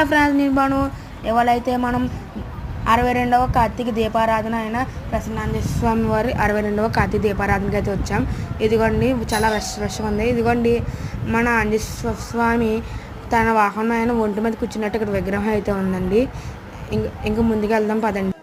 Hello friends, నేను బాను. ఇవాళ అయితే మనం 62వ కార్తీక దీపారాధన అయిన ప్రసన్నాంజనేయ స్వామి వారి 62వ కార్తీక దీపారాధనకి అయితే వచ్చాం. ఇదిగోండి చాలా రష్ ఉంది. ఇదిగోండి మన ఆంజనేయ స్వామి తన వాహనం అయిన ఒంటి మీద కూర్చున్నట్టు ఇక్కడ విగ్రహం అయితే ఉందండి. ఇంకా ముందుకు వెళ్దాం పదండి.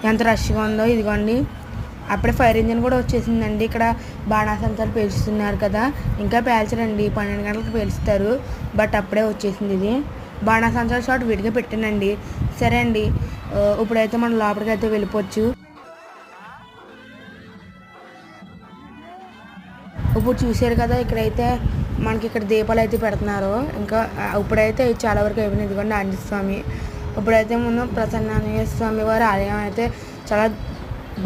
ఎంత రష్గా ఉందో. ఇదిగోండి అప్పుడే ఫైర్ ఇంజిన్ కూడా వచ్చేసిందండి. ఇక్కడ బాణాసంచాలు పేల్చుతున్నారు కదా, ఇంకా పేల్చరండి, 12 గంటలకు పేల్చుతారు, బట్ అప్పుడే వచ్చేసింది. ఇది బాణాసంచాల షాట్ విడిగా పెట్టానండి. సరే అండి, ఇప్పుడైతే మనం లోపలికి అయితే వెళ్ళిపోవచ్చు. ఇప్పుడు చూసారు కదా, ఇక్కడైతే మనకి ఇక్కడ దీపాలు అయితే పెడుతున్నారు. ఇంకా ఇప్పుడైతే చాలా వరకు అయిపోయింది. ఇదిగోండి ఆంజనేయ స్వామి. ఇప్పుడైతే మనం ప్రసన్నాంజనేయ స్వామి వారి ఆలయం అయితే చాలా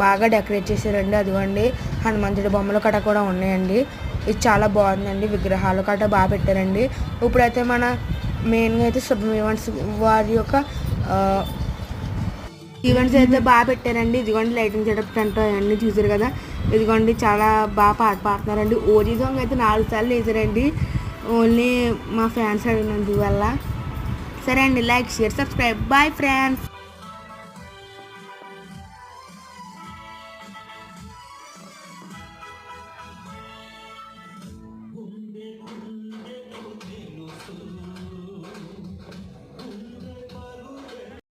బాగా డెకరేట్ చేశారండి. అదిగోండి హనుమంతుడి బొమ్మలు కట్ట కూడా ఉన్నాయండి. ఇది చాలా బాగుందండి. విగ్రహాలు కట్ట బాగా పెట్టారండి. ఇప్పుడైతే మన మెయిన్గా అయితే శుభ్రం ఈవెంట్స్ వారి యొక్క ఈవెంట్స్ అయితే బాగా పెట్టారండి. ఇదిగోండి లైటింగ్ సెటప్ అంటూ అన్నీ చూసారు కదా. ఇదిగోండి చాలా బాగా పాట పాడుతున్నారండి. ఓజీ సాంగ్ అయితే 4 సార్లు వేసారండి, ఓన్లీ మా ఫ్యాన్స్ అడిగినందువల్ల. సరే అండి, like, share, subscribe. Bye friends.